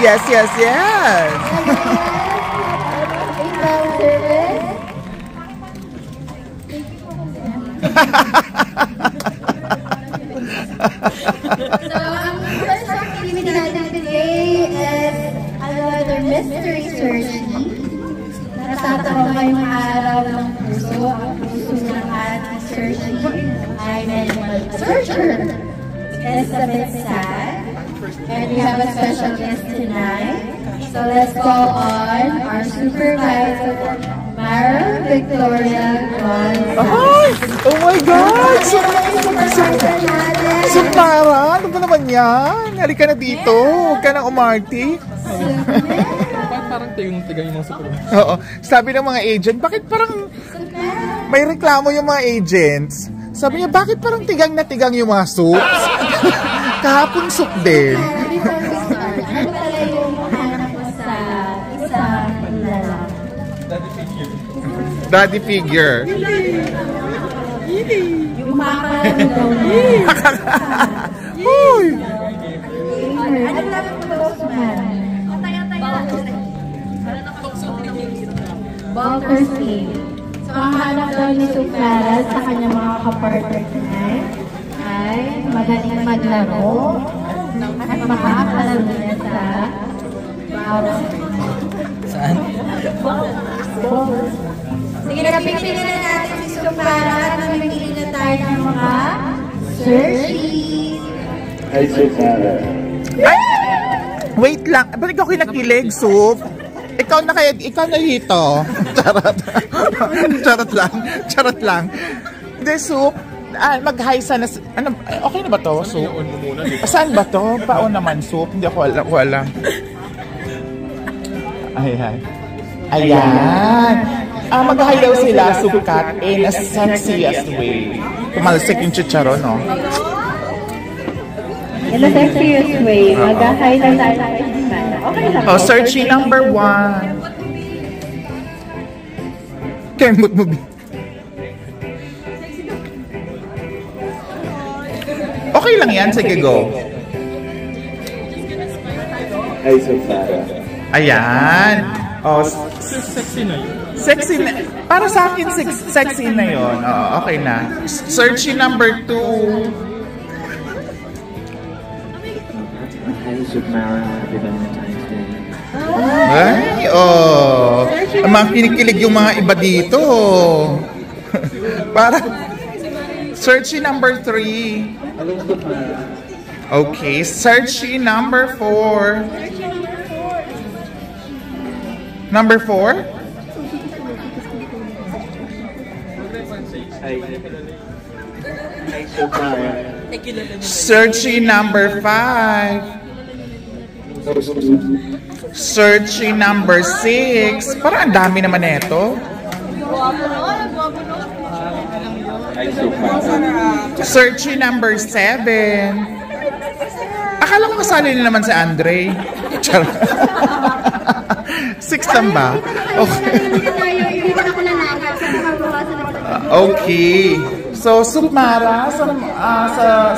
Yes, yes, yes. So, ang first activity natin today is another mystery searching. Natatawa ngayong araw ng puso. Ang puso ng ating searching ay medical searcher. It's a bit sad. And we have a special guest tonight. So let's call on our supervisor, Mara Victoria Gonzalez. Oh my God! Mara, ano ba naman yan? Halika na dito. Huwag ka nang umarti. Parang tigang yung mga supervisor. Oo. Sabi ng mga agent, bakit parang may reklamo yung mga agents? Sabi niya, bakit parang tigang na tigang yung mga soups? Kahapon soup din. Ano pala yung anak mo sa isang lalaki? Daddy figure. Yung makaroon daw niya. Uy! Ano lang po daw sa man? Walker Steve. So, ang hanap daw ni Sukara sa kanyang mga kapartner tonight ay magaling maglaro at makakalaro niya sa bawang. Saan? Sige, napipili na natin si Sukara at namimili na tayo ng mga searchies. Hi, Sukara. Ay! Wait lang. Ba't ikaw kinakilig, Soup? Ikaw na dito. Charot. Charot lang. Hindi, Soup. Mag-hi sana. Ano, okay na ba to, Soup? Saan ba to? Paon naman, Soup. Hindi ako alam. Ayan. Mag-hi daw sila, Soup-cat, in a sexiest way. Tumalsik yung chicharon, no? In a sexiest way, mag-hi lang tayo kay Sukara. Okay lang. Oh, searching number 1. Kemot mo, okay lang yan. Sige, go. Hi, Sukara. Ayan. Oh, Sexy na yun. sexy na. Para sa akin, sexy na yun. Oh, okay na. Searching number 2. Hi, Sukara. Happy Valentine's Day. Ay, oh. Ang mga kinikilig yung mga iba dito. Para. Searching number 3. Hello, Sukara. Okay, searching number 4. Number 4? Hi. Hi, Sukara. Searching number 5. Searching number 6. Parang ang dami naman neto. Hi, Sukara. Searching number 7. Akala ko kasali na naman si Andre. Charot. 6 lang ba? Okay. Okay. So, Sukmara,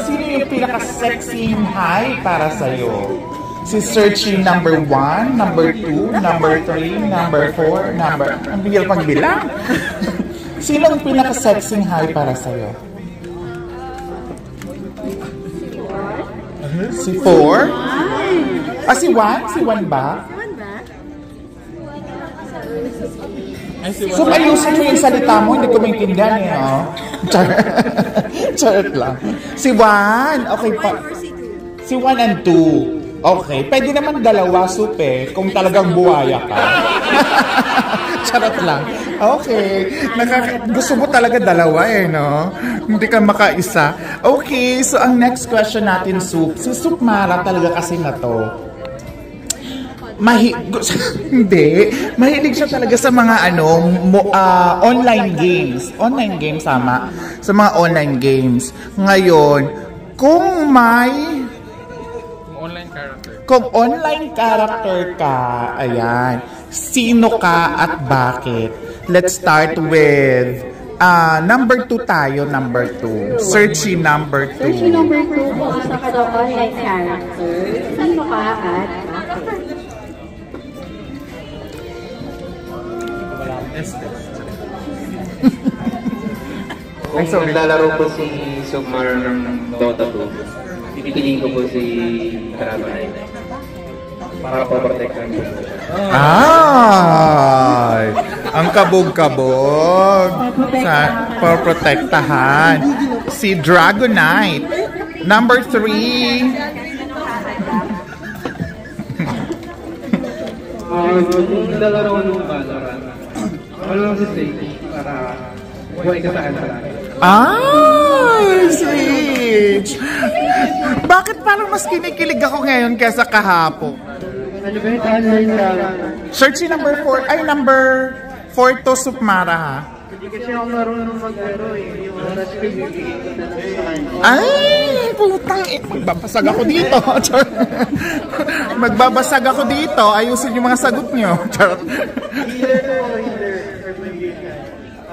sino yung pinaka-sexing high para sa'yo? Si searching number 1, number 2, number 3, number 4, ang bigil pagbilang. Sino ang pinaka-sexing high para sa'yo? Si 4? Si 1? Si 1 ba? So, ayusin mo yung salita mo, hindi ko maintindihan eh, no? Charot lang. Si 1, okay pa. Si 1 and 2. Okay, pwede naman dalawa, Sup, eh, kung talagang buhaya ka. Charot lang. Okay, gusto mo talaga dalawa eh, no? Hindi ka makaisa. Okay, so ang next question natin, Sup. Si Sukmara talaga kasi na to. Hindi. Mahilig siya talaga sa mga online games. Online games, tama. Sa mga online games. Ngayon, kung online character ka, ayan, sino ka at bakit? Let's start with Number 2 tayo, number 2. Searchy number 2. Searchy number 2 kung asa ka daw online character. Sino ka at Kung naglalaro po si Sukmara ng Dota 2, pipiliin ko po si Karabanay. Para po-protectan ko. Ay! Ang kabog-kabog. For protektahan. Si Dragonite. Number 3. Kung naglalaro ko ng Valorant, ano lang si Sage para buhay ka sa kanila. Ay, sweet! Bakit parang mas kinikilig ako ngayon kaysa kahapon? Ano ba yung online lang? Searchy number 4, ay number 4 to Sukmara ha. Hindi kasi ako marunong maglaro eh. Yung oras ko bibigyan ko na lang sa kanya. Ay, putang magbabasag ako dito. Magbabasag ako dito. Ayusin yung mga sagot nyo. Healer to healer.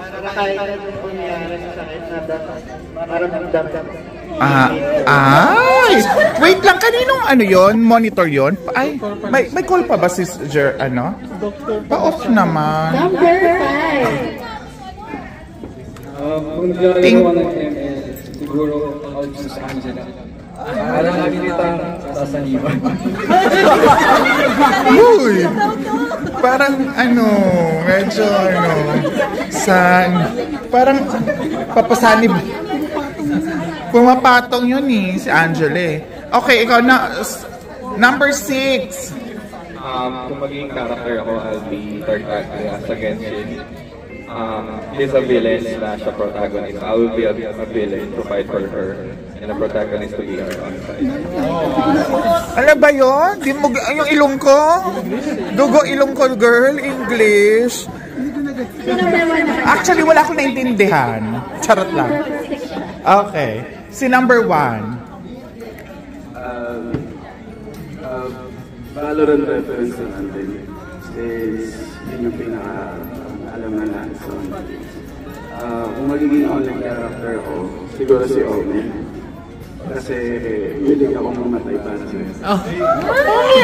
Para kahit anong pangyayari sa sakit na dapat maramdaman. Ay! Wait lang, kaninong ano yon? Monitor yon? Ay, may call pa ba si ano? Pa-off naman. number 5? Kung naglalaro ko ng ML, siguro out sa Angela. Alam namin kitang sasaniban. Uy! Parang ano, medyo ano, parang papasanib. Pumapatong yun eh, si Angela eh. Okay, ikaw na, number 6. Kung magiging character ako, I'll be Tartaglia sa Genshin. He's a villain slash a protagonist. I will be a villain, provide for her, and a protagonist to be her on side. Ano ba yun? Di mo, yung ilong ko? Dugo ilong ko, girl, English. Actually, wala akong naintindihan. Charot lang. Okay. Si number 1. Valorant reference natin is yun yung pinaka-alam na natin. So, kung magiging online character ko, siguro si Omen. Kasi willing akong mamatay para sa'yo. Ay,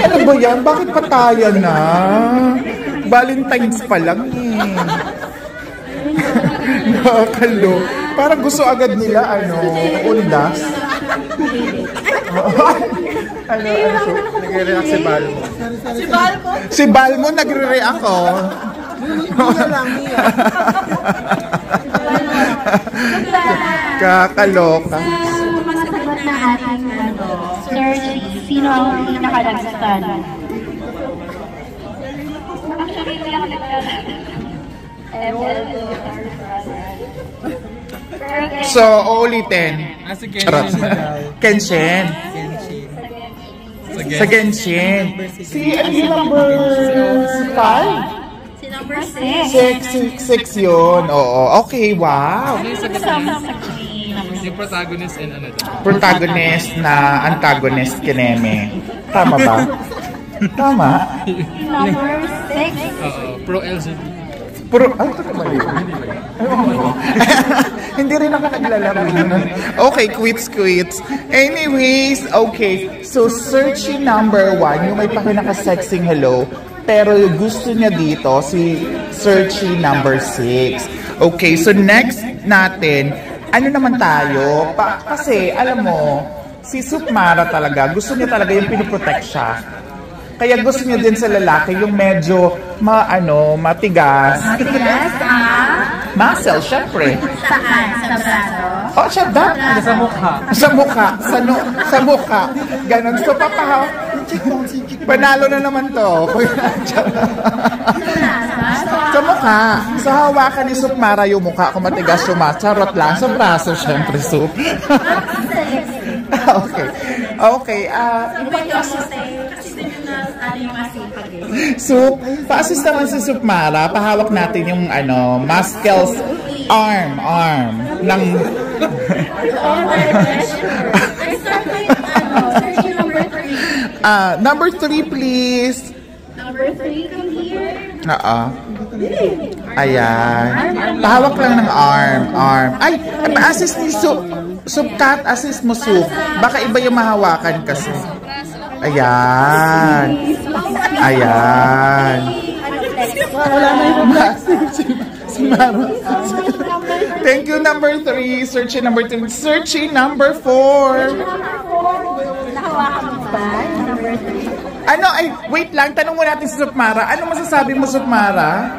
ano ba yan? Bakit patayan na? Valentine's pa lang eh. Nakakalo. Parang gusto agad nila, undas. Nagre-react si Balmo. Si Balmo nagre-react ako. Kakaloka. Masagot na ating search, sino ang pinaka-nag-stand? Actually, hindi ako nag-stand. So, ulitin. Si Charot. Kenshin. Sa Genshin. Si number 5? Si number 6. 6 yun. Oo. Okay, wow. Yung protagonist and ano daw. Protagonist na antagonist kineme. Tama ba? Tama? Number 6. Pro-LGBT. Ay, ito naman yun. Hindi rin ako naglalaro. Okay, quits. Anyways, okay. So, searchy number 1, yung may pakinaka-sexing hello. Pero gusto niya dito, si searchy number 6. Okay, so next natin, ano naman tayo? Kasi, alam mo, si Sukmara talaga, gusto niya talaga yung pinoprotect siya. Kaya gusto niya din sa lalaki yung medyo matigas. Matigas, Muscle, syempre. Saan? Sa braso? Oh, siya dapat. Sa mukha. Sa mukha. Sa mukha. Ganon. So, panalo na naman to. Sa mukha. Sa hawakan ni Sukmara yung mukha. Kung matigas yung charot lang. Sa braso, syempre, Sup. Okay. So, pa-assist naman si Sukmara, pahawak natin yung Muscles arm ng number 3 please. Number 3 come here. Ayan. Pahawak lang ng arm. Ay, assist ni Soup. Soup Cat, assist mo Soup. Baka iba yung mahawakan kasi. Ayan. Ayan. Wala na yung Thank you, number 3. Searching number 3. Searching number 4. Nakawakan mo ba? Number 3. Ano, ay, wait lang. Tanong mo natin si Supmara. Ano masasabi mo, Supmara?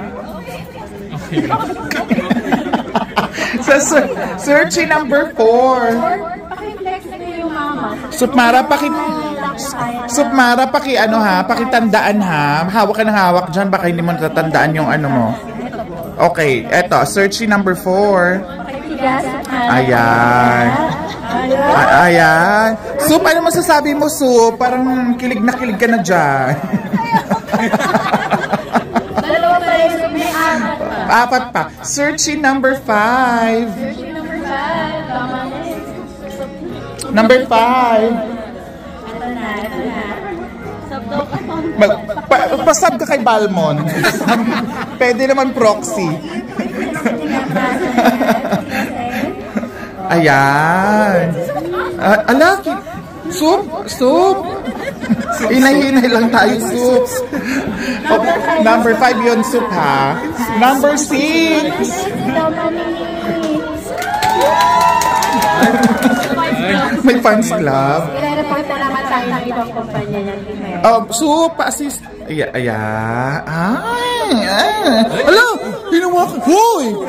Okay. Sa searching number 4. Pakiflex na yung mama. Supmara, ano ha, pakitandaan ha. Hawak ka ng hawak dyan, baka hindi mo natatandaan yung ano mo. Okay, eto, searching number 4. Ayan. Ayan. Soup, ano masasabi mo, Soup? Parang kilig na kilig ka na dyan. Dalawa pa rin, may Apat pa. Searching number 5. Searching number 5. Tama na. Number 5. Ito na. Pasab ka kay Balmon. Pwede naman proxy. Ayan. Alaki. Soup. Hinay-hinay lang tayo, Soup. Number 5 yun, Soup, ha? Number 6. May fans club. I-report na naman tayo ng ibang kumpanya niyan. Soup, assist. Ayan. Ala, hinawa ko. Hoy!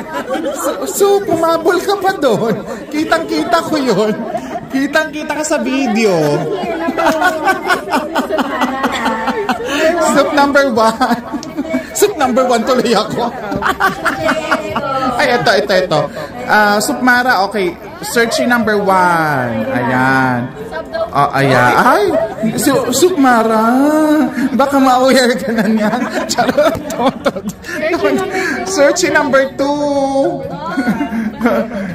Soup, pumabol ka pa doon. Kitang-kita ko yun. Kitang-kita ka sa video. Soup number 1. Soup number 1 tuloy ako. Ay, ito. Supmara, okay. Searching number 1. Ayan. Ayan. Ay, Supmara. Baka ma-aware ka na niyan. Charot. Searching number 2.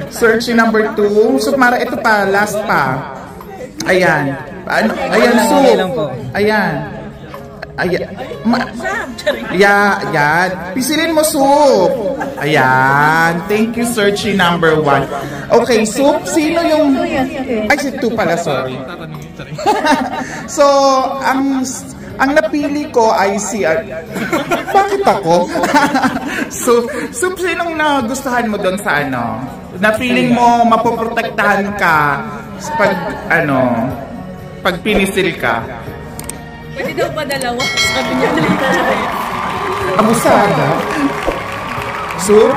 Searching number 2. Supmara, ito pa. Last pa. Ayan. Ayan, Soup. Ayan. Ayan. Yan. Pisilin mo, Soup. Ayan. Thank you, searching number 1. Okay, Soup, sino yung... Ay, si 2 pala, sorry. So, ang napili ko ay si... Bakit ako? So, Soup, sinong nagustuhan mo doon sa ano? Na feeling mo mapoprotektahan ka pag, pag pinisil ka? Pwede daw pa dalawa. Sabi niya Abusada. Soup?